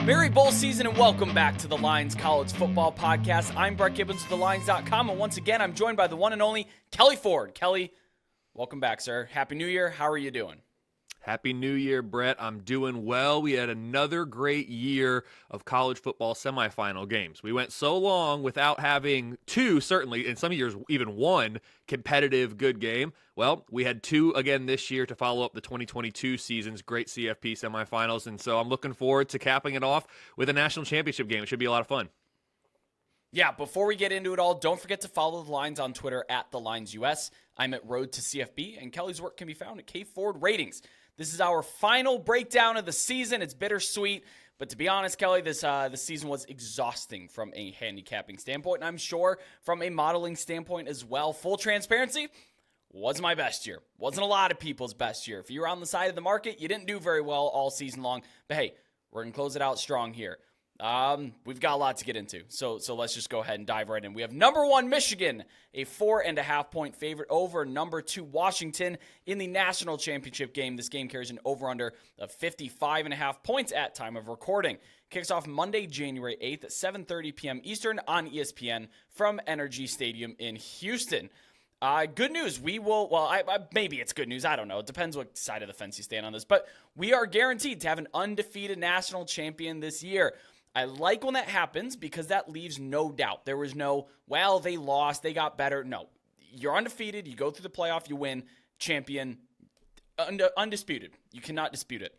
Merry bowl season and welcome back to the Lines College Football Podcast. I'm Brett Gibbons with thelines.com, and once again, I'm joined by the one and only Kelley Ford. Kelley, welcome back, sir. Happy New Year. How are you doing? Happy New Year, Brett. I'm doing well. We had another great year of college football semifinal games. We went so long without having two, certainly, in some years even one, competitive good game. Well, we had two again this year to follow up the 2022 season's great CFP semifinals, and so I'm looking forward to capping it off with a national championship game. It should be a lot of fun. Yeah, before we get into it all, don't forget to follow the Lines on Twitter at TheLinesUS. I'm at Road to CFB, and Kelley's work can be found at K Ford Ratings. This is our final breakdown of the season. It's bittersweet, but to be honest, Kelley, this season was exhausting from a handicapping standpoint, and I'm sure from a modeling standpoint as well. Full transparency, wasn't my best year. Wasn't a lot of people's best year. If you were on the side of the market, you didn't do very well all season long. But hey, we're going to close it out strong here. We've got a lot to get into, so let's just go ahead and dive right in. We have number 1 Michigan, a 4.5-point favorite over number 2 Washington in the national championship game. This game carries an over/under of 55.5 points at time of recording. Kicks off Monday, January 8th at 7:30 p.m. Eastern on ESPN from Energy Stadium in Houston. Good news. We will, maybe it's good news. I don't know. It depends what side of the fence you stand on this. But we are guaranteed to have an undefeated national champion this year. I like when that happens because that leaves no doubt. There was no, well, they lost, they got better. No, you're undefeated. You go through the playoff, you win, champion, undisputed. You cannot dispute it.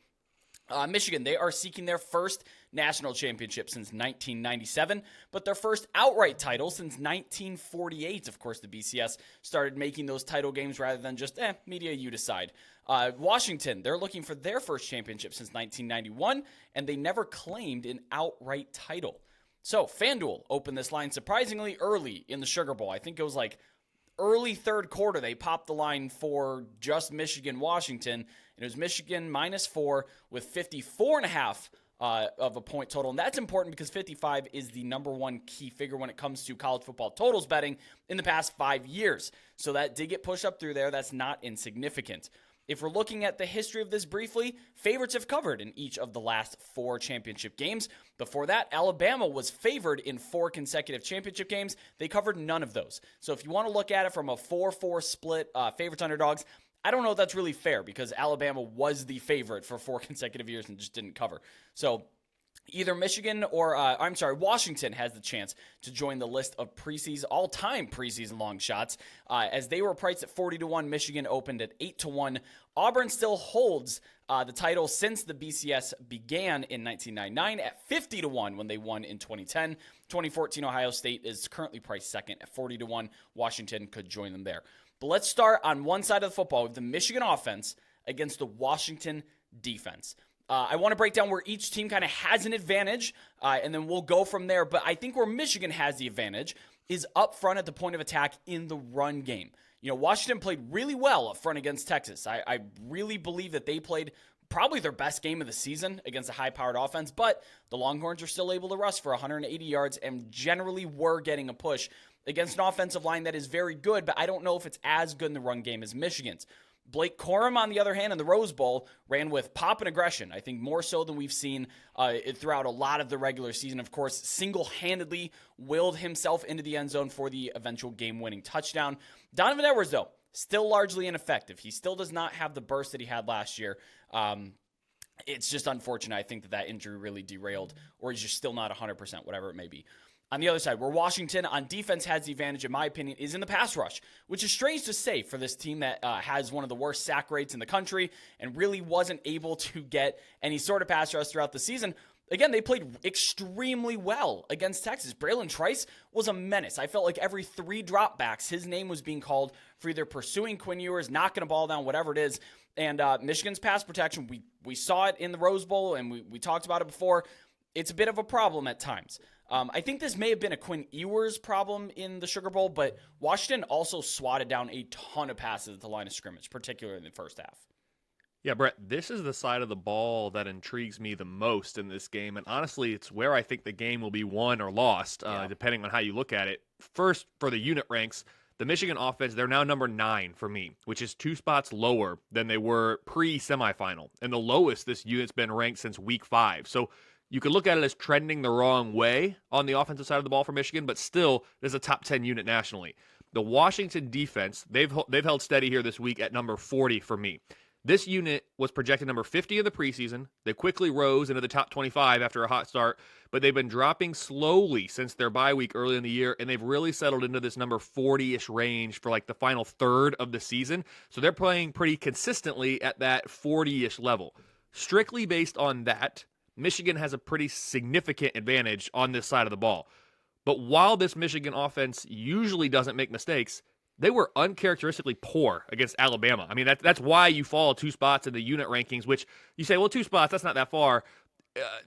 Michigan, they are seeking their first national championship since 1997, but their first outright title since 1948. Of course, the BCS started making those title games rather than just, media, you decide. Washington, they're looking for their first championship since 1991, and they never claimed an outright title. So, FanDuel opened this line surprisingly early in the Sugar Bowl. I think it was like early third quarter, they popped the line for just Michigan-Washington, and it was Michigan -4 with 54.5 of a point total. And that's important because 55 is the number one key figure when it comes to college football totals betting in the past 5 years. So that did get pushed up through there. That's not insignificant. If we're looking at the history of this briefly, favorites have covered in each of the last 4 championship games. Before that, Alabama was favored in 4 consecutive championship games. They covered none of those. So if you want to look at it from a 4-4 split, favorites, underdogs, I don't know if that's really fair because Alabama was the favorite for 4 consecutive years and just didn't cover. So either Michigan or, Washington has the chance to join the list of all-time preseason long shots. As they were priced at 40-1, Michigan opened at 8-1. Auburn still holds the title since the BCS began in 1999 at 50-1 when they won in 2010. 2014 Ohio State is currently priced second at 40-1. Washington could join them there. But let's start on one side of the football with the Michigan offense against the Washington defense. I want to break down where each team kind of has an advantage, and then we'll go from there. But I think where Michigan has the advantage is up front at the point of attack in the run game. You know, Washington played really well up front against Texas. I really believe that they played probably their best game of the season against a high-powered offense, but the Longhorns are still able to rush for 180 yards and generally were getting a push against an offensive line that is very good, but I don't know if it's as good in the run game as Michigan's. Blake Corum, on the other hand, in the Rose Bowl, ran with pop and aggression, I think more so than we've seen throughout a lot of the regular season. Of course, single-handedly willed himself into the end zone for the eventual game-winning touchdown. Donovan Edwards, though, still largely ineffective. He still does not have the burst that he had last year. It's just unfortunate, I think, that injury really derailed, or he's just still not 100%, whatever it may be. On the other side, where Washington on defense has the advantage, in my opinion, is in the pass rush, which is strange to say for this team that has one of the worst sack rates in the country and really wasn't able to get any sort of pass rush throughout the season. Again, they played extremely well against Texas. Braylon Trice was a menace. I felt like every 3 dropbacks, his name was being called for either pursuing Quinn Ewers, knocking a ball down, whatever it is. And Michigan's pass protection, we saw it in the Rose Bowl, and we talked about it before. It's a bit of a problem at times. I think this may have been a Quinn Ewers problem in the Sugar Bowl, but Washington also swatted down a ton of passes at the line of scrimmage, particularly in the first half. Yeah, Brett, this is the side of the ball that intrigues me the most in this game, and honestly, it's where I think the game will be won or lost, depending on how you look at it. First, for the unit ranks, the Michigan offense, they're now number 9 for me, which is 2 spots lower than they were pre-semifinal, and the lowest this unit's been ranked since week 5. So You could look at it as trending the wrong way on the offensive side of the ball for Michigan, but still, there's a top 10 unit nationally. The Washington defense, they've held steady here this week at number 40 for me. This unit was projected number 50 in the preseason. They quickly rose into the top 25 after a hot start, but they've been dropping slowly since their bye week early in the year, and they've really settled into this number 40-ish range for like the final third of the season. So they're playing pretty consistently at that 40-ish level. Strictly based on that, Michigan has a pretty significant advantage on this side of the ball. But while this Michigan offense usually doesn't make mistakes, they were uncharacteristically poor against Alabama. I mean, that's why you fall 2 spots in the unit rankings, which you say, well, 2 spots, that's not that far.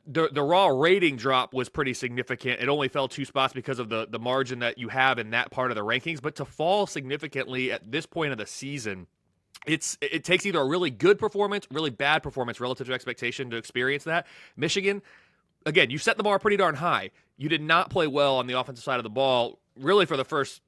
The raw rating drop was pretty significant. It only fell 2 spots because of the margin that you have in that part of the rankings. But to fall significantly at this point of the season, it takes either a really good performance, really bad performance relative to expectation to experience that. Michigan, again, you set the bar pretty darn high. You did not play well on the offensive side of the ball, really for the first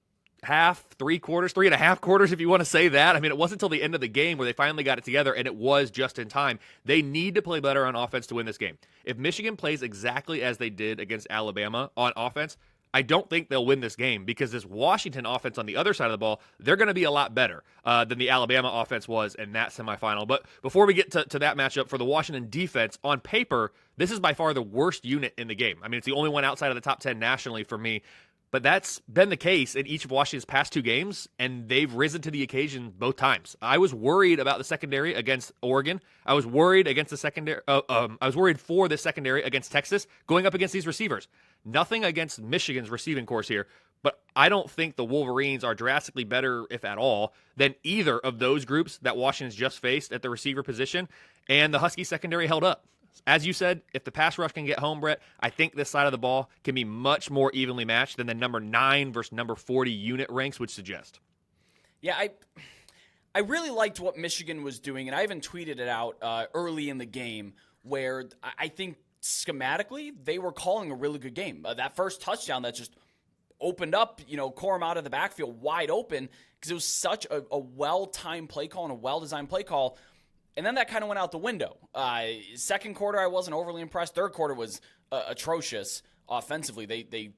half, 3 quarters, 3.5 quarters, if you want to say that. I mean, it wasn't until the end of the game where they finally got it together, and it was just in time. They need to play better on offense to win this game. If Michigan plays exactly as they did against Alabama on offense, I don't think they'll win this game because this Washington offense on the other side of the ball, they're going to be a lot better than the Alabama offense was in that semifinal. But before we get to that matchup, for the Washington defense, on paper, this is by far the worst unit in the game. I mean, it's the only one outside of the top 10 nationally for me. But that's been the case in each of Washington's past 2 games, and they've risen to the occasion both times. I was worried about the secondary against Oregon. I was worried against the secondary. I was worried for the secondary against Texas going up against these receivers. Nothing against Michigan's receiving course here, but I don't think the Wolverines are drastically better, if at all, than either of those groups that Washington's just faced at the receiver position, and the Husky secondary held up. As you said, if the pass rush can get home, Brett, I think this side of the ball can be much more evenly matched than the number 9 versus number 40 unit ranks would suggest. Yeah, I really liked what Michigan was doing, and I even tweeted it out early in the game where I think schematically they were calling a really good game. That first touchdown that just opened up, Corum out of the backfield wide open because it was such a well-timed play call and a well-designed play call. And then that kind of went out the window. Second quarter, I wasn't overly impressed. Third quarter was atrocious offensively. They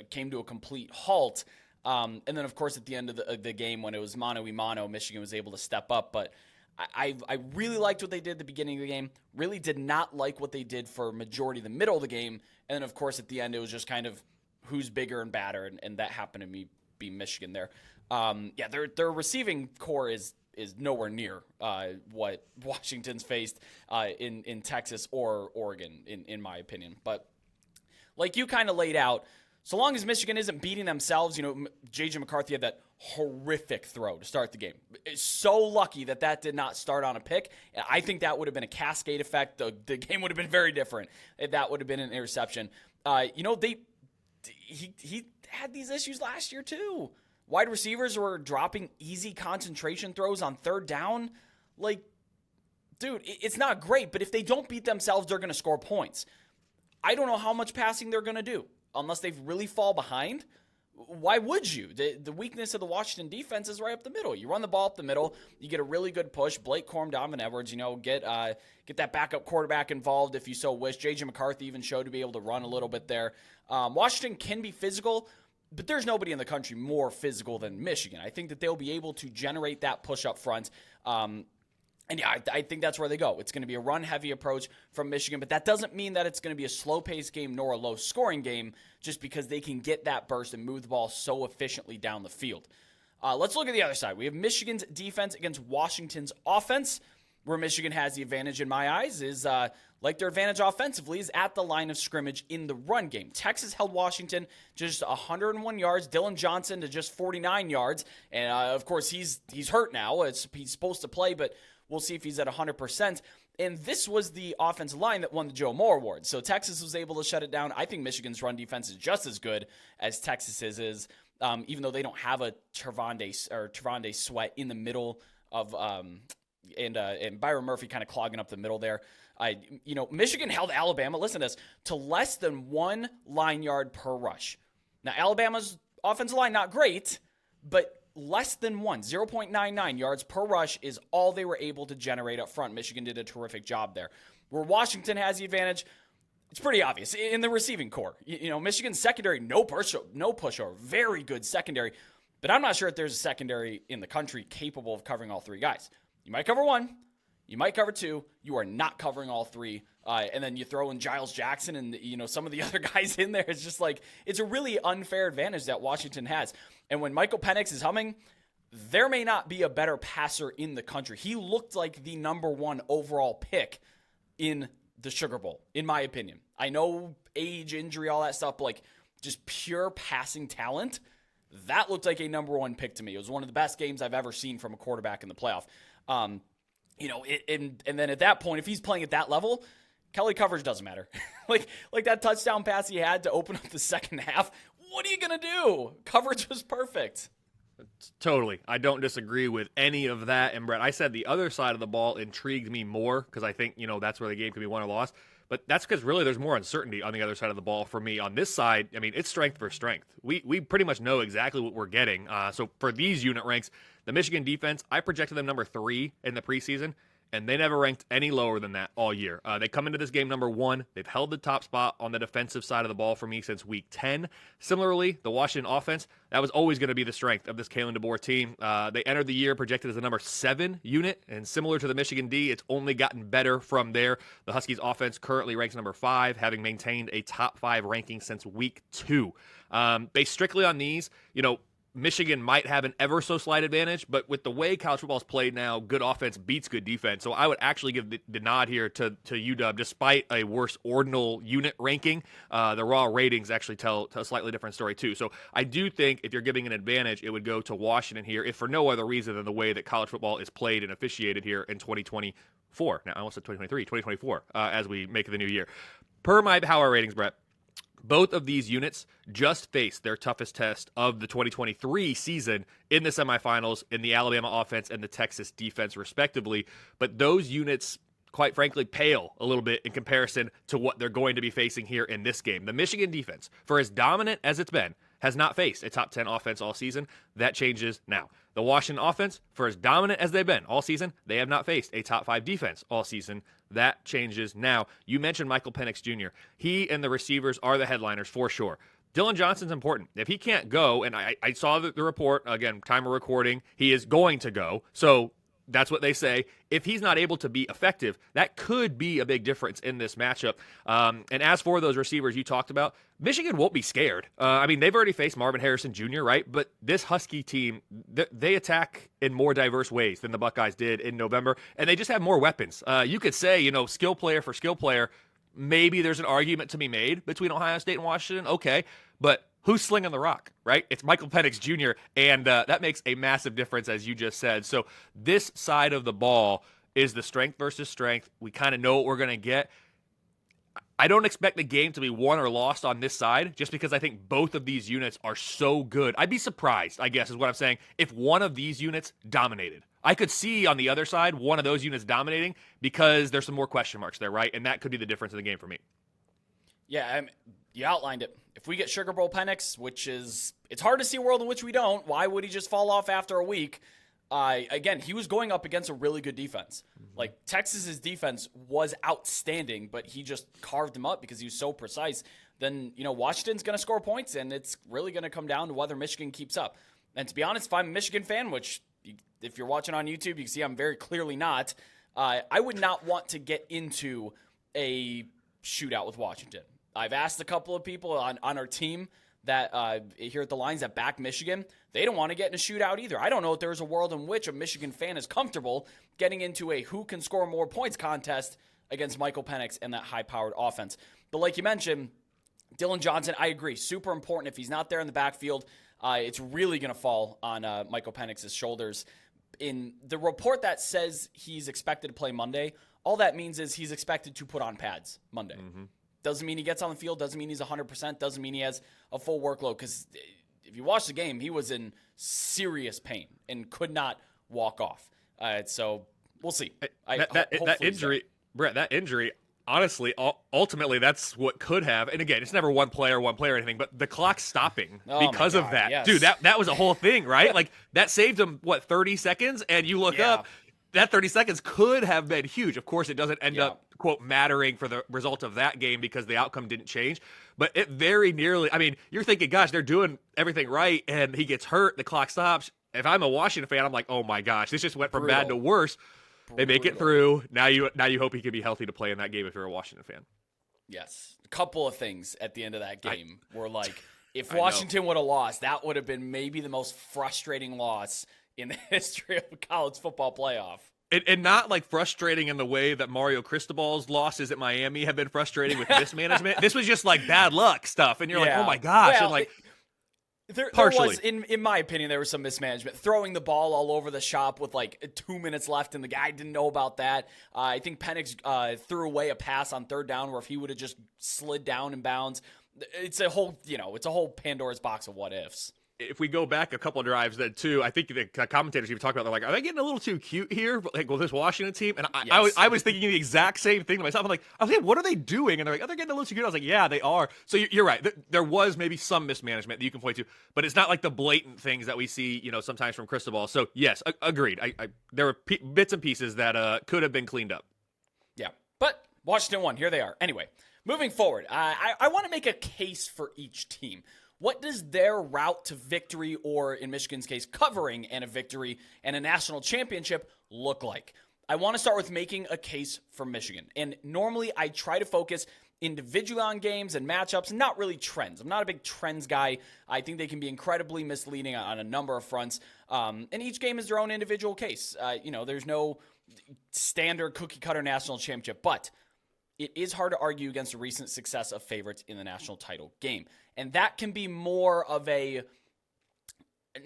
came to a complete halt. And then, of course, at the end of the game, when it was mano-a-mano, Michigan was able to step up. But I really liked what they did at the beginning of the game. Really did not like what they did for majority of the middle of the game. And then, of course, at the end, it was just kind of who's bigger and badder. And that happened to be Michigan there. Their receiving core is nowhere near what Washington's faced in Texas or Oregon, in my opinion. But like you kind of laid out, so long as Michigan isn't beating themselves, J.J. McCarthy had that horrific throw to start the game. It's so lucky that did not start on a pick. I think that would have been a cascade effect. The game would have been very different if that would have been an interception. He had these issues last year too. Wide receivers were dropping easy concentration throws on third down. Like, dude, it's not great, but if they don't beat themselves, they're going to score points. I don't know how much passing they're going to do unless they really fall behind. Why would you? The weakness of the Washington defense is right up the middle. You run the ball up the middle, you get a really good push. Blake Corum, Donovan Edwards, get that backup quarterback involved if you so wish. J.J. McCarthy even showed to be able to run a little bit there. Washington can be physical, but there's nobody in the country more physical than Michigan. I think that they'll be able to generate that push up front. I think that's where they go. It's going to be a run-heavy approach from Michigan, but that doesn't mean that it's going to be a slow-paced game nor a low-scoring game just because they can get that burst and move the ball so efficiently down the field. Let's look at the other side. We have Michigan's defense against Washington's offense. Where Michigan has the advantage in my eyes is, like their advantage offensively, is at the line of scrimmage in the run game. Texas held Washington to just 101 yards. Dylan Johnson to just 49 yards. And, of course, he's hurt now. He's supposed to play, but we'll see if he's at 100%. And this was the offensive line that won the Joe Moore Award. So Texas was able to shut it down. I think Michigan's run defense is just as good as Texas's is, even though they don't have a Trevonde Sweat in the middle of and Byron Murphy kind of clogging up the middle there. Michigan held Alabama, listen to this, to less than 1 line yard per rush. Now, Alabama's offensive line, not great, but less than 0.99 yards per rush is all they were able to generate up front. Michigan did a terrific job there. Where Washington has the advantage, It's pretty obvious in the receiving core. Michigan's secondary, no pushover, very good secondary. But I'm not sure if there's a secondary in the country capable of covering all three guys. You might cover one, you might cover two. You are not covering all three. And then you throw in Giles Jackson and some of the other guys in there. It's just like it's a really unfair advantage that Washington has. And when Michael Penix is humming, there may not be a better passer in the country. He looked like the number one overall pick in the Sugar Bowl, in my opinion. I know age, injury, all that stuff, but like just pure passing talent, that looked like a number one pick to me. It was one of the best games I've ever seen from a quarterback in the playoff. And then at that point, if he's playing at that level, Kelley coverage doesn't matter. like that touchdown pass he had to open up the second half, what are you going to do? Coverage was perfect. Totally. I don't disagree with any of that. And Brett, I said the other side of the ball intrigued me more because I think, that's where the game could be won or lost. But that's because really there's more uncertainty on the other side of the ball for me. On this side, it's strength for strength. We pretty much know exactly what we're getting. So for these unit ranks, the Michigan defense, I projected them number 3 in the preseason. And they never ranked any lower than that all year. They come into this game number 1. They've held the top spot on the defensive side of the ball for me since week 10. Similarly, the Washington offense, that was always going to be the strength of this Kalen DeBoer team. They entered the year projected as the number 7 unit, and similar to the Michigan D, it's only gotten better from there. The Huskies offense currently ranks number 5, having maintained a top 5 ranking since week 2. Based strictly on these, Michigan might have an ever so slight advantage, but with the way college football is played now, good offense beats good defense. So I would actually give the nod here to UW, despite a worse ordinal unit ranking. The raw ratings actually tell a slightly different story too. So I do think if you're giving an advantage, it would go to Washington here, if for no other reason than the way that college football is played and officiated here in 2024. Now I almost said 2024, as we make the new year. Per my power ratings, Brett, both of these units just faced their toughest test of the 2023 season in the semifinals in the Alabama offense and the Texas defense, respectively. But those units, quite frankly, pale a little bit in comparison to what they're going to be facing here in this game. The Michigan defense, for as dominant as it's been, has not faced a top 10 offense all season. That changes now. The Washington offense, for as dominant as they've been all season, they have not faced a top 5 defense all season. That changes now. You mentioned Michael Penix Jr. He and the receivers are the headliners for sure. Dylan Johnson's important. If he can't go, and I saw the report, again, time of recording, he is going to go. So that's what they say. If he's not able to be effective, that could be a big difference in this matchup. And as for those receivers you talked about, Michigan won't be scared. They've already faced Marvin Harrison Jr., right? But this Husky team, they attack in more diverse ways than the Buckeyes did in November, and they just have more weapons. You could say, skill player for skill player, maybe there's an argument to be made between Ohio State and Washington. Okay, but who's slinging the rock, right? It's Michael Penix Jr., and that makes a massive difference, as you just said. So this side of the ball is the strength versus strength. We kind of know what we're going to get. I don't expect the game to be won or lost on this side just because I think both of these units are so good. I'd be surprised, I guess, is what I'm saying, if one of these units dominated. I could see on the other side one of those units dominating because there's some more question marks there, right? And that could be the difference in the game for me. Yeah, you outlined it. If we get Sugar Bowl Penix, which is, it's hard to see a world in which we don't. Why would he just fall off after a week? Again, he was going up against a really good defense. Like, Texas's defense was outstanding, but he just carved them up because he was so precise. Then, Washington's going to score points, and it's really going to come down to whether Michigan keeps up. And to be honest, if I'm a Michigan fan, which if you're watching on YouTube, you can see I'm very clearly not, I would not want to get into a shootout with Washington. I've asked a couple of people on our team that here at the Lines that back Michigan. They don't want to get in a shootout either. I don't know if there's a world in which a Michigan fan is comfortable getting into a who can score more points contest against Michael Penix and that high-powered offense. But like you mentioned, Dylan Johnson, I agree, super important. If he's not there in the backfield, it's really going to fall on Michael Penix's shoulders. In the report that says he's expected to play Monday, all that means is he's expected to put on pads Monday. Mm-hmm. Doesn't mean he gets on the field. Doesn't mean he's 100%. Doesn't mean he has a full workload. Because if you watch the game, he was in serious pain and could not walk off. So we'll see. That injury, Brett, that injury, honestly, ultimately, that's what could have. And again, it's never one player or anything, but the clock stopping because of that. Yes. Dude, that was a whole thing, right? Like, that saved him, 30 seconds? And you look up. that 30 seconds could have been huge. Of course, it doesn't end up, quote, mattering for the result of that game because the outcome didn't change. But it very nearly, I mean, you're thinking, gosh, they're doing everything right, and he gets hurt, the clock stops. If I'm a Washington fan, I'm like, oh my gosh, this just went from bad to worse. They make it through. Now you hope he can be healthy to play in that game if you're a Washington fan. Yes. A couple of things at the end of that game were like, if Washington would have lost, that would have been maybe the most frustrating loss in the history of a college football playoff. And not like frustrating in the way that Mario Cristobal's losses at Miami have been frustrating with mismanagement. This was just like bad luck stuff. And you're like, oh my gosh. Well, and like, there was, in my opinion, there was some mismanagement. Throwing the ball all over the shop with like 2 minutes left, and the guy didn't know about that. I think Penix threw away a pass on third down where if he would have just slid down in bounds, it's a whole Pandora's box of what ifs. If we go back a couple of drives then too, I think the commentators even talk about, they're like, are they getting a little too cute here? Like, with this Washington team? And I was thinking the exact same thing to myself. I'm like, what are they doing? And they're like, oh, they're getting a little too cute. I was like, yeah, they are. So you're right. There was maybe some mismanagement that you can point to, but it's not like the blatant things that we see, sometimes from Cristobal. So yes, agreed. There were bits and pieces that could have been cleaned up. Yeah, but Washington won. Here they are. Anyway, moving forward, I want to make a case for each team. What does their route to victory, or in Michigan's case, covering and a victory and a national championship, look like? I want to start with making a case for Michigan. And normally I try to focus individually on games and matchups, not really trends. I'm not a big trends guy. I think they can be incredibly misleading on a number of fronts. And each game is their own individual case. There's no standard cookie-cutter national championship, but it is hard to argue against the recent success of favorites in the national title game. And that can be more of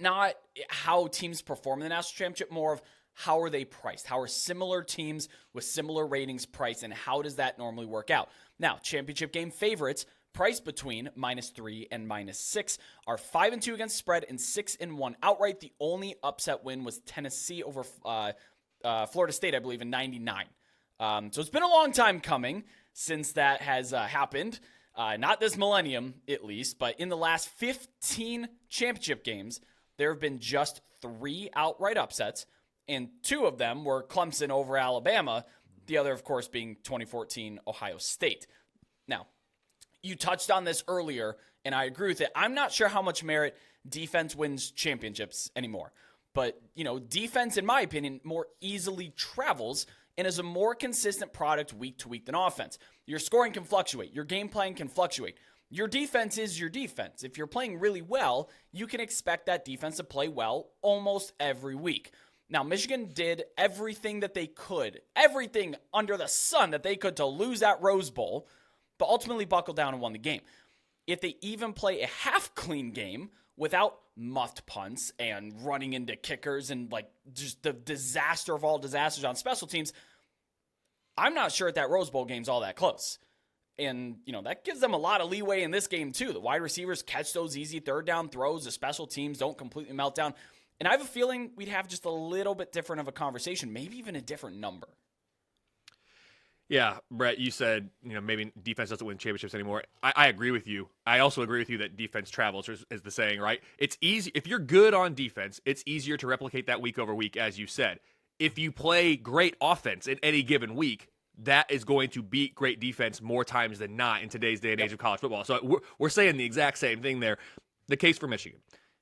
not how teams perform in the national championship, more of how are they priced? How are similar teams with similar ratings priced, and how does that normally work out? Now, championship game favorites priced between -3 and -6 are 5-2 against spread and 6-1 outright. The only upset win was Tennessee over Florida State, I believe, in '99. So it's been a long time coming since that has happened. Not this millennium, at least, but in the last 15 championship games, there have been just 3 outright upsets, and 2 of them were Clemson over Alabama, the other, of course, being 2014 Ohio State. Now, you touched on this earlier, and I agree with it. I'm not sure how much merit defense wins championships anymore, but, defense, in my opinion, more easily travels and is a more consistent product week to week than offense. Your scoring can fluctuate. Your game plan can fluctuate. Your defense is your defense. If you're playing really well, you can expect that defense to play well almost every week. Now, Michigan did everything that they could, everything under the sun that they could to lose that Rose Bowl, but ultimately buckled down and won the game. If they even play a half-clean game without muffed punts and running into kickers and just the disaster of all disasters on special teams, I'm not sure that Rose Bowl game's all that close. And, that gives them a lot of leeway in this game too. The wide receivers catch those easy third down throws. The special teams don't completely melt down. And I have a feeling we'd have just a little bit different of a conversation, maybe even a different number. Yeah, Brett, you said, maybe defense doesn't win championships anymore. I agree with you. I also agree with you that defense travels, is the saying, right? It's easy. If you're good on defense, it's easier to replicate that week over week, as you said. If you play great offense in any given week, that is going to beat great defense more times than not in today's day and age of college football. So we're saying the exact same thing there. The case for Michigan.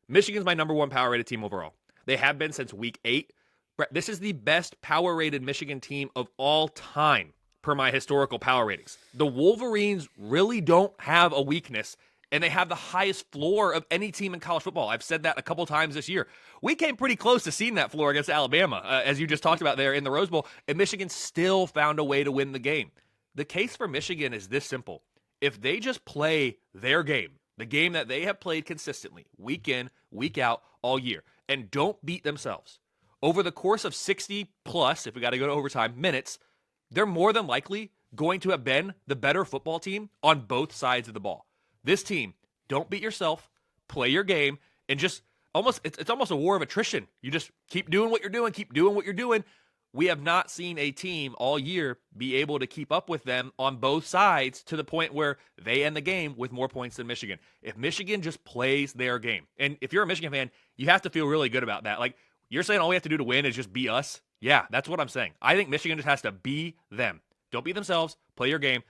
Michigan's my number 1 power-rated team overall. They have been since week 8. Brett, this is the best power-rated Michigan team of all time, per my historical power ratings. The Wolverines really don't have a weakness, and they have the highest floor of any team in college football. I've said that a couple times this year. We came pretty close to seeing that floor against Alabama, as you just talked about there in the Rose Bowl, and Michigan still found a way to win the game. The case for Michigan is this simple. If they just play their game, the game that they have played consistently, week in, week out, all year, and don't beat themselves, over the course of 60 plus, if we got to go to overtime, minutes, they're more than likely going to have been the better football team on both sides of the ball. This team, don't beat yourself, play your game, and just it's almost a war of attrition. You just keep doing what you're doing, keep doing what you're doing. We have not seen a team all year be able to keep up with them on both sides to the point where they end the game with more points than Michigan. If Michigan just plays their game, and if you're a Michigan fan, you have to feel really good about that. Like, you're saying all we have to do to win is just be us. Yeah, that's what I'm saying. I think Michigan just has to be them. Don't be themselves. Play your game.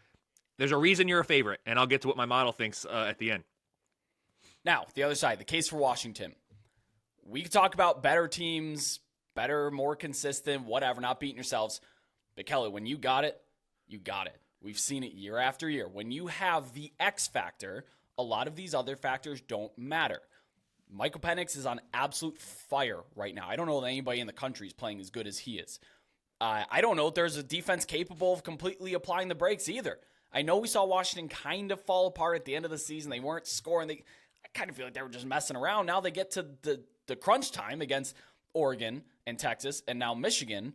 There's a reason you're a favorite, and I'll get to what my model thinks at the end. Now, the other side, the case for Washington. We can talk about better teams, better, more consistent, whatever, not beating yourselves. But Kelly, when you got it, you got it. We've seen it year after year. When you have the X factor, a lot of these other factors don't matter. Michael Penix is on absolute fire right now. I don't know that anybody in the country is playing as good as he is. I don't know if there's a defense capable of completely applying the brakes either. I know we saw Washington kind of fall apart at the end of the season. They weren't scoring. I kind of feel like they were just messing around. Now they get to the crunch time against Oregon and Texas and now Michigan,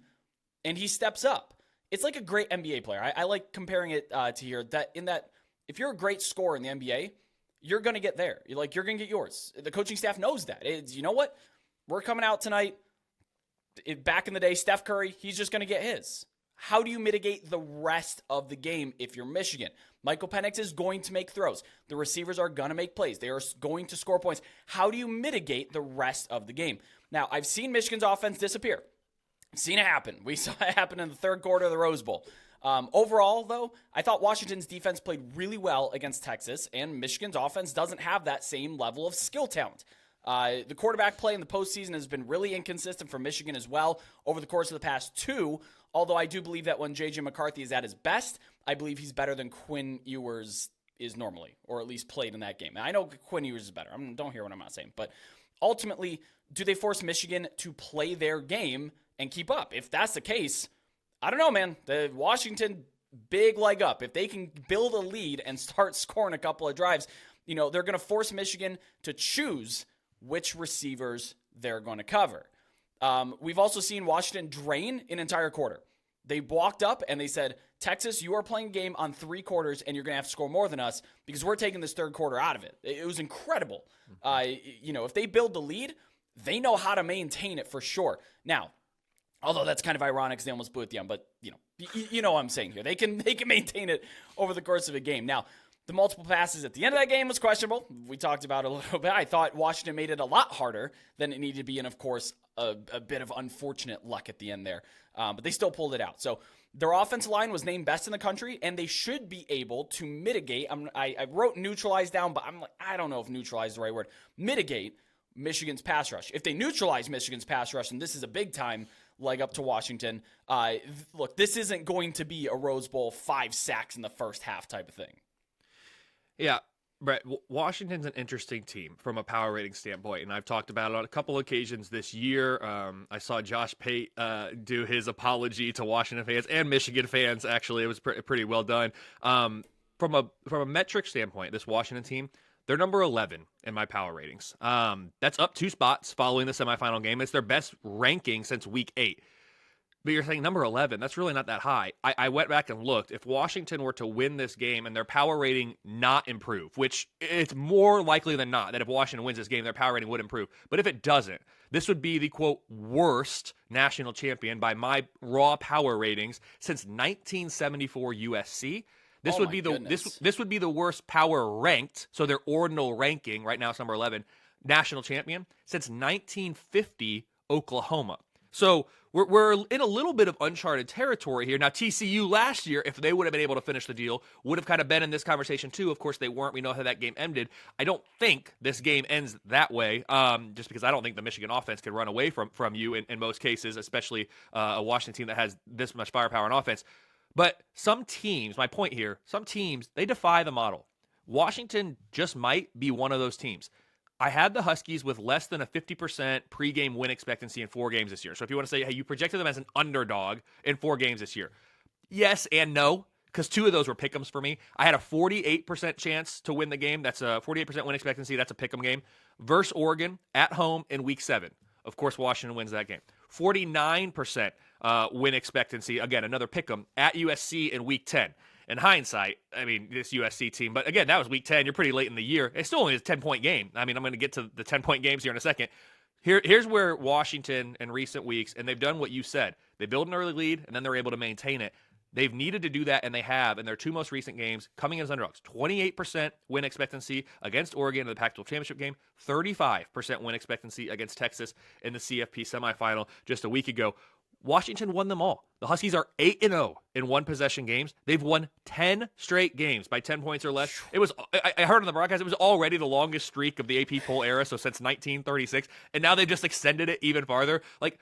and he steps up. It's like a great NBA player. I like comparing it to here that if you're a great scorer in the NBA, you're going to get there. You're going to get yours. The coaching staff knows that. You know what? We're coming out tonight. Back in the day, Steph Curry, he's just going to get his. How do you mitigate the rest of the game if you're Michigan? Michael Penix is going to make throws. The receivers are going to make plays. They are going to score points. How do you mitigate the rest of the game? Now, I've seen Michigan's offense disappear. I've seen it happen. We saw it happen in the third quarter of the Rose Bowl. Overall, though, I thought Washington's defense played really well against Texas, and Michigan's offense doesn't have that same level of skill talent. The quarterback play in the postseason has been really inconsistent for Michigan as well over the course of the past two, although I do believe that when J.J. McCarthy is at his best, I believe he's better than Quinn Ewers is normally, or at least played in that game. And I know Quinn Ewers is better. Don't hear what I'm not saying. But ultimately, do they force Michigan to play their game and keep up? If that's the case, I don't know, man. The Washington, big leg up. If they can build a lead and start scoring a couple of drives, they're going to force Michigan to choose which receivers they're going to cover. We've also seen Washington drain an entire quarter. They walked up and they said, Texas, you are playing a game on 3 quarters and you're going to have to score more than us because we're taking this third quarter out of it. It was incredible. If they build the lead, they know how to maintain it for sure. Now, although that's kind of ironic because they almost blew it down, but you know what I'm saying here. They can maintain it over the course of a game. Now, the multiple passes at the end of that game was questionable. We talked about it a little bit. I thought Washington made it a lot harder than it needed to be, and of course, a bit of unfortunate luck at the end there. But they still pulled it out. So their offensive line was named best in the country, and they should be able to mitigate. I wrote neutralize down, but I don't know if neutralize is the right word. Mitigate Michigan's pass rush. If they neutralize Michigan's pass rush, and this is a big-time leg up to Washington, look, this isn't going to be a Rose Bowl 5 sacks in the first half type of thing. Yeah, Brett, Washington's an interesting team from a power rating standpoint, and I've talked about it on a couple occasions this year. I saw Josh Pate do his apology to Washington fans and Michigan fans. Actually, it was pretty well done. From a metric standpoint, this Washington team, they're number 11 in my power ratings. That's up 2 spots following the semifinal game. It's their best ranking since week 8. But you're saying number 11, that's really not that high. I went back and looked. If Washington were to win this game and their power rating not improve, which it's more likely than not that if Washington wins this game, their power rating would improve. But if it doesn't, this would be the, quote, worst national champion by my raw power ratings since 1974 USC. This would be this would be the worst power ranked, so their ordinal ranking, right now it's number 11, national champion, since 1950 Oklahoma. So we're in a little bit of uncharted territory here. Now, TCU last year, if they would have been able to finish the deal, would have kind of been in this conversation too. Of course, they weren't. We know how that game ended. I don't think this game ends that way, just because I don't think the Michigan offense could run away from you in most cases, especially a Washington team that has this much firepower on offense. But some teams, my point here, some teams, they defy the model. Washington just might be one of those teams. I had the Huskies with less than a 50% pregame win expectancy in 4 games this year. So if you want to say, hey, you projected them as an underdog in 4 games this year. Yes and no, because 2 of those were pick'ems for me. I had a 48% chance to win the game. That's a 48% win expectancy. That's a pick'em game. Versus Oregon at home in week 7. Of course, Washington wins that game. 49% win expectancy. Again, another pick'em at USC in week 10. In hindsight, I mean, this USC team, but again, that was week 10. You're pretty late in the year. It's still only a 10-point game. I mean, I'm going to get to the 10-point games here in a second. Here's where Washington in recent weeks, and they've done what you said. They build an early lead, and then they're able to maintain it. They've needed to do that, and they have in their 2 most recent games, coming as underdogs. 28% win expectancy against Oregon in the Pac-12 championship game. 35% win expectancy against Texas in the CFP semifinal just a week ago. Washington won them all. The Huskies are 8-0 in one-possession games. They've won 10 straight games by 10 points or less. It was, I heard on the broadcast, it was already the longest streak of the AP poll era, so since 1936, and now they've just extended it even farther. Like,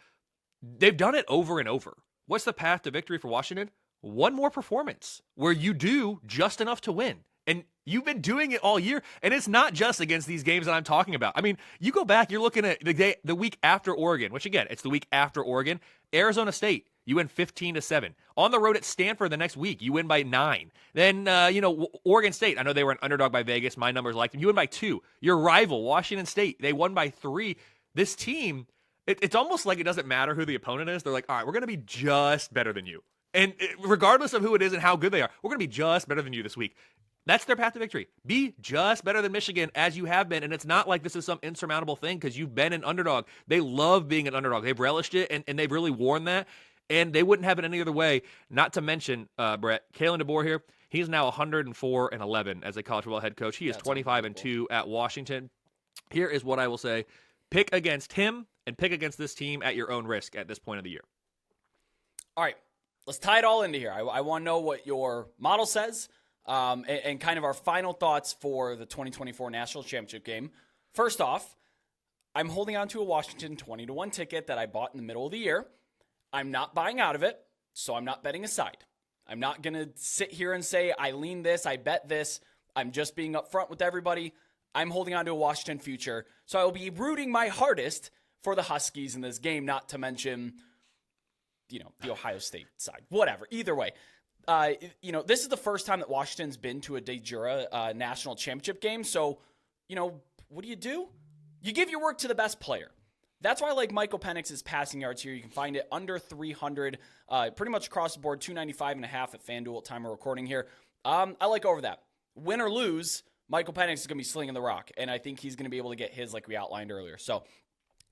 they've done it over and over. What's the path to victory for Washington? One more performance where you do just enough to win. And you've been doing it all year, and it's not just against these games that I'm talking about. I mean, you go back, you're looking at the week after Oregon, which again, it's the week after Oregon. Arizona State, you win 15-7. On the road at Stanford the next week, you win by 9. Then, Oregon State, I know they were an underdog by Vegas. My numbers like them. You win by 2. Your rival, Washington State, they won by 3. This team, it's almost like it doesn't matter who the opponent is. They're like, all right, we're going to be just better than you. And regardless of who it is and how good they are, we're going to be just better than you this week. That's their path to victory. Be just better than Michigan as you have been. And it's not like this is some insurmountable thing because you've been an underdog. They love being an underdog. They've relished it, and they've really worn that. And they wouldn't have it any other way. Not to mention, Brett, Kalen DeBoer here, he's now 104-11 as a college football head coach. He is 25-2 at Washington. Here is what I will say. Pick against him and pick against this team at your own risk at this point of the year. All right, let's tie it all into here. I want to know what your model says. And kind of our final thoughts for the 2024 National Championship game. First off, I'm holding on to a Washington 20-1 ticket that I bought in the middle of the year. I'm not buying out of it, so I'm not betting a side. I'm not going to sit here and say, I lean this, I bet this. I'm just being upfront with everybody. I'm holding on to a Washington future, so I will be rooting my hardest for the Huskies in this game, not to mention, the Ohio State side. Whatever, either way. This is the first time that Washington's been to a de jure national championship game. So, what do? You give your work to the best player. That's why I like Michael Penix's passing yards here. You can find it under 300, pretty much across the board, 295.5 at FanDuel at time of recording here. I like over that. Win or lose, Michael Penix is going to be slinging the rock, and I think he's going to be able to get his like we outlined earlier. So,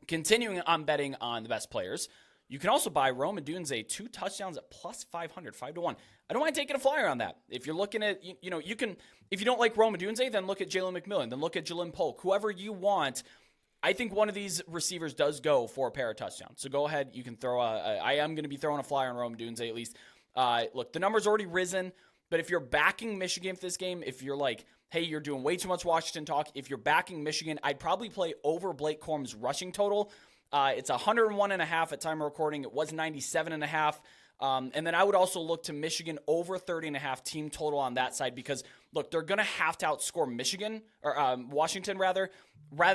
continuing on betting on the best players, you can also buy Rome Odunze 2 touchdowns at plus 500, 5-1. I don't mind taking a flyer on that. If you're looking at, you can, if you don't like Rome Odunze, then look at Jalen McMillan, then look at Jalen Polk, whoever you want. I think one of these receivers does go for a pair of touchdowns. So go ahead. You can throw I am going to be throwing a flyer on Rome Odunze at least. Look, the number's already risen, but if you're backing Michigan for this game, if you're like, hey, you're doing way too much Washington talk, if you're backing Michigan, I'd probably play over Blake Corum's rushing total. It's 101.5 at time of recording. It was 97.5. And then I would also look to Michigan over 30.5 team total on that side because, look, they're going to have to outscore Michigan, or Washington rather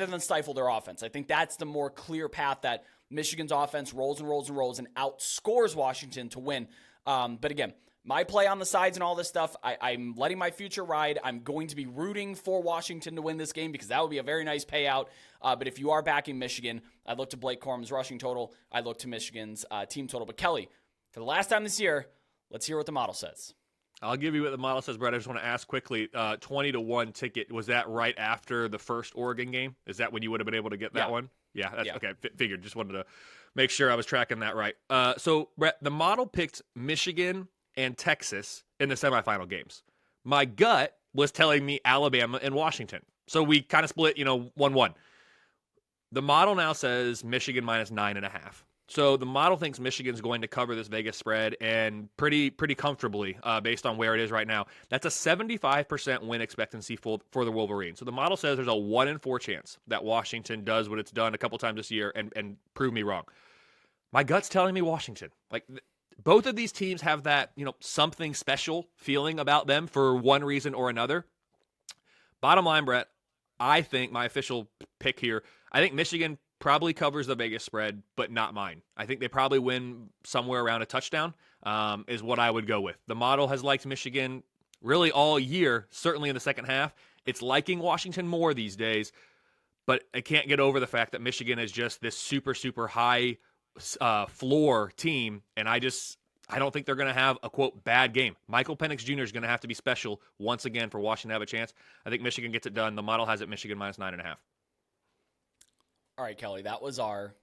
than stifle their offense. I think that's the more clear path that Michigan's offense rolls and rolls and rolls and outscores Washington to win. But again, my play on the sides and all this stuff, I'm letting my future ride. I'm going to be rooting for Washington to win this game because that would be a very nice payout. But if you are backing Michigan, I look to Blake Corum's rushing total. I look to Michigan's team total. But Kelly, for the last time this year, let's hear what the model says. I'll give you what the model says, Brett. I just want to ask quickly, 20-1 ticket, was that right after the first Oregon game? Is that when you would have been able to get that one? Yeah, that's okay. Figured. Just wanted to make sure I was tracking that right. So, Brett, the model picked Michigan and Texas in the semifinal games. My gut was telling me Alabama and Washington. So we kind of split, 1-1. The model now says Michigan minus 9.5. So the model thinks Michigan's going to cover this Vegas spread and pretty comfortably based on where it is right now. That's a 75% win expectancy for the Wolverines. So the model says there's a 1 in 4 chance that Washington does what it's done a couple times this year and prove me wrong. My gut's telling me Washington. Both of these teams have that, something special feeling about them for one reason or another. Bottom line, Brett, I think my official pick here, I think Michigan probably covers the Vegas spread, but not mine. I think they probably win somewhere around a touchdown is what I would go with. The model has liked Michigan really all year, certainly in the second half. It's liking Washington more these days, but I can't get over the fact that Michigan is just this super, super high floor team, and I don't think they're going to have a, quote, bad game. Michael Penix Jr. is going to have to be special once again for Washington to have a chance. I think Michigan gets it done. The model has it Michigan minus 9.5. All right, Kelly, that was our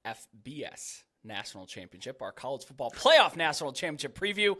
FBS National Championship, our College Football Playoff National Championship preview.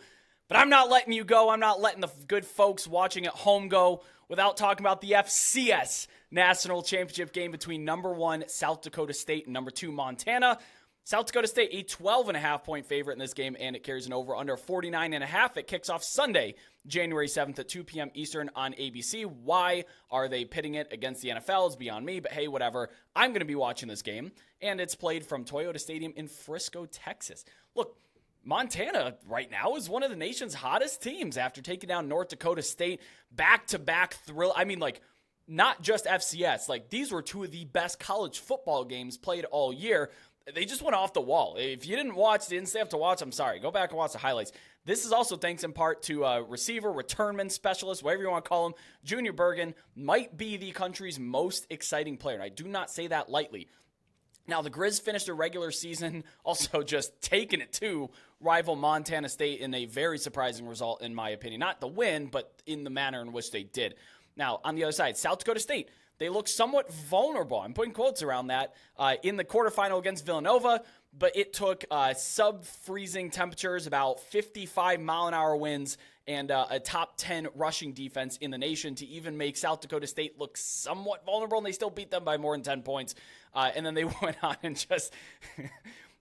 But I'm not letting you go. I'm not letting the good folks watching at home go without talking about the FCS National Championship game between number 1 South Dakota State and number 2 Montana. South Dakota State, a 12.5-point favorite in this game, and it carries an over-under 49.5. It kicks off Sunday, January 7th at 2 p.m. Eastern on ABC. Why are they pitting it against the NFL? It's beyond me, but hey, whatever. I'm going to be watching this game, and it's played from Toyota Stadium in Frisco, Texas. Look, Montana right now is one of the nation's hottest teams after taking down North Dakota State back-to-back thrill. I mean, like, not just FCS. Like, these were two of the best college football games played all year. They just went off the wall. If you didn't have to watch, I'm sorry. Go back and watch the highlights. This is also thanks in part to receiver, returnman specialist, whatever you want to call him. Junior Bergen might be the country's most exciting player. And I do not say that lightly. Now, the Grizz finished their regular season also just taking it to rival Montana State in a very surprising result, in my opinion. Not the win, but in the manner in which they did. Now, on the other side, South Dakota State, they look somewhat vulnerable. I'm putting quotes around that in the quarterfinal against Villanova, but it took sub-freezing temperatures, about 55-mile-an-hour winds, and a top 10 rushing defense in the nation to even make South Dakota State look somewhat vulnerable, and they still beat them by more than 10 points. And then they went on and just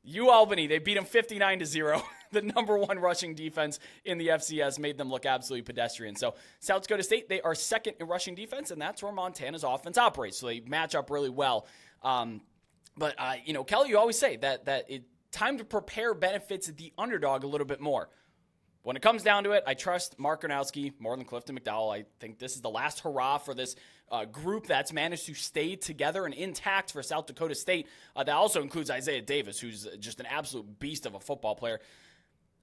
UAlbany, they beat them 59-0. The number one rushing defense in the FCS made them look absolutely pedestrian. So South Dakota State, they are second in rushing defense, and that's where Montana's offense operates. So they match up really well. But Kelly, you always say that time to prepare benefits the underdog a little bit more. When it comes down to it, I trust Mark Gronowski more than Clifton McDowell. I think this is the last hurrah for this group that's managed to stay together and intact for South Dakota State. That also includes Isaiah Davis, who's just an absolute beast of a football player.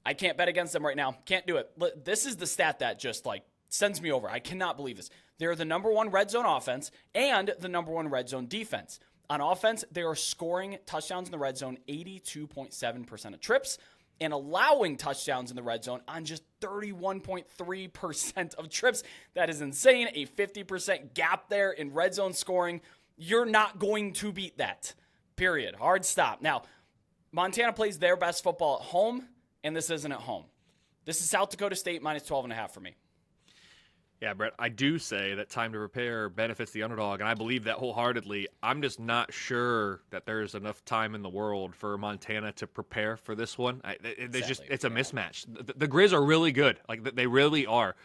I can't bet against them right now. Can't do it. This is the stat that just sends me over. I cannot believe this. They're the number one red zone offense and the number one red zone defense. On offense, they are scoring touchdowns in the red zone 82.7% of trips and allowing touchdowns in the red zone on just 31.3% of trips. That is insane. A 50% gap there in red zone scoring. You're not going to beat that. Period. Hard stop. Now, Montana plays their best football at home, and this isn't at home. This is South Dakota State minus 12.5 for me. Yeah, Brett, I do say that time to prepare benefits the underdog, and I believe that wholeheartedly. I'm just not sure that there's enough time in the world for Montana to prepare for this one. It's a mismatch. The Grizz are really good. They really are.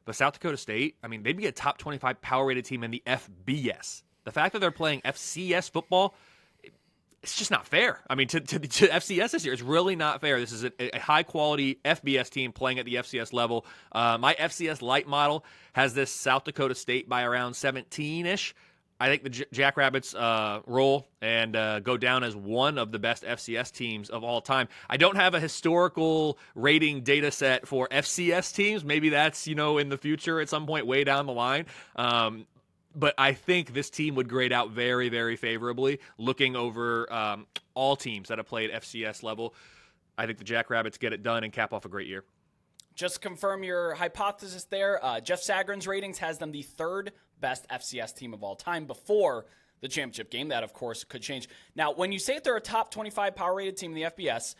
But South Dakota State, I mean, they'd be a top 25 power-rated team in the FBS. The fact that they're playing FCS football, it's just not fair. I mean, to FCS this year, it's really not fair. This is a high-quality FBS team playing at the FCS level. My FCS light model has this South Dakota State by around 17-ish. I think the Jackrabbits roll and go down as one of the best FCS teams of all time. I don't have a historical rating data set for FCS teams. Maybe that's, in the future at some point way down the line. But I think this team would grade out very, very favorably, looking over all teams that have played FCS level. I think the Jackrabbits get it done and cap off a great year. Just confirm your hypothesis there. Jeff Sagarin's ratings has them the third best FCS team of all time before the championship game. That, of course, could change. Now, when you say that they're a top 25 power-rated team in the FBS,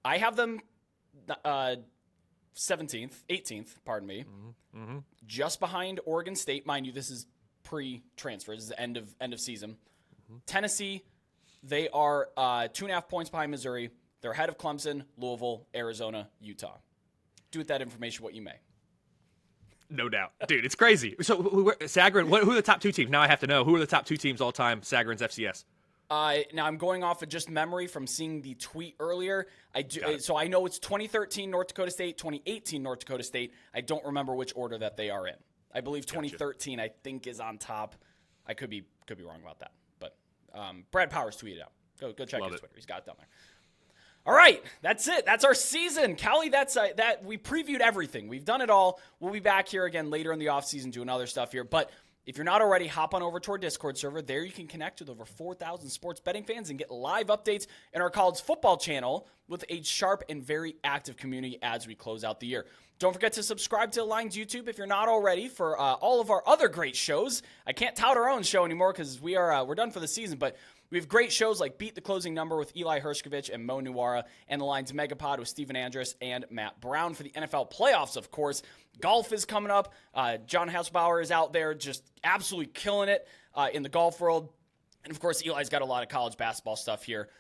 I have them 18th, pardon me, just behind Oregon State. Mind you, this is pre-transfer. This is the end of season. Tennessee, they are 2.5 points behind Missouri. They're ahead of Clemson, Louisville, Arizona, Utah. Do with that information what you may. No doubt. Dude, it's crazy. So, Sagarin, who are the top two teams? Now I have to know. Who are the top two teams all time, Sagarin's FCS? Now I'm going off of just memory from seeing the tweet earlier. So I know it's 2013 North Dakota State, 2018 North Dakota State. I don't remember which order that they are in. I believe 2013 I think is on top. I could be wrong about that, but Brad Powers tweeted out. Go check his Twitter. He's got it down there. All right, that's it. That's our season, Callie. That we previewed everything. We've done it all. We'll be back here again later in the offseason doing other stuff here, but. If you're not already, hop on over to our Discord server. There you can connect with over 4,000 sports betting fans and get live updates in our college football channel with a sharp and very active community as we close out the year. Don't forget to subscribe to the Lines YouTube if you're not already for all of our other great shows. I can't tout our own show anymore because we're done for the season, but we have great shows like Beat the Closing Number with Eli Hershkovich and Mo Nuwara, and the Lines Megapod with Steven Andrus and Matt Brown for the NFL playoffs, of course. Golf is coming up. John Hausbauer is out there just absolutely killing it in the golf world. And, of course, Eli's got a lot of college basketball stuff here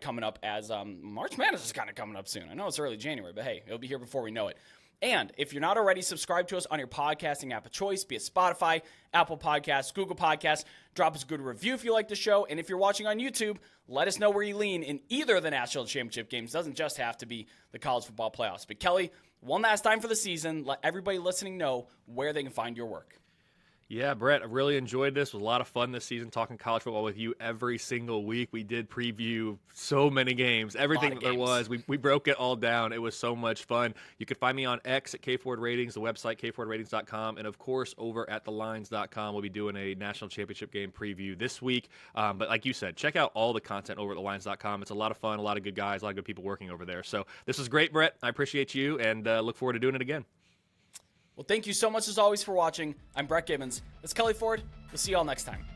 coming up as March Madness is kind of coming up soon. I know it's early January, but hey, it'll be here before we know it. And if you're not already subscribed to us on your podcasting app of choice, be it Spotify, Apple Podcasts, Google Podcasts, drop us a good review if you like the show. And if you're watching on YouTube, let us know where you lean in either of the national championship games. It doesn't just have to be the college football playoffs. But Kelly, one last time for the season, let everybody listening know where they can find your work. Yeah, Brett, I really enjoyed this. It was a lot of fun this season talking college football with you every single week. We did preview so many games, everything that there was. We broke it all down. It was so much fun. You can find me on X at KFord Ratings, the website kfordratings.com, and of course over at thelines.com. We'll be doing a national championship game preview this week. But like you said, check out all the content over at thelines.com. It's a lot of fun, a lot of good guys, a lot of good people working over there. So this was great, Brett. I appreciate you and look forward to doing it again. Well, thank you so much as always for watching. I'm Brett Gibbons. That's Kelley Ford. We'll see you all next time.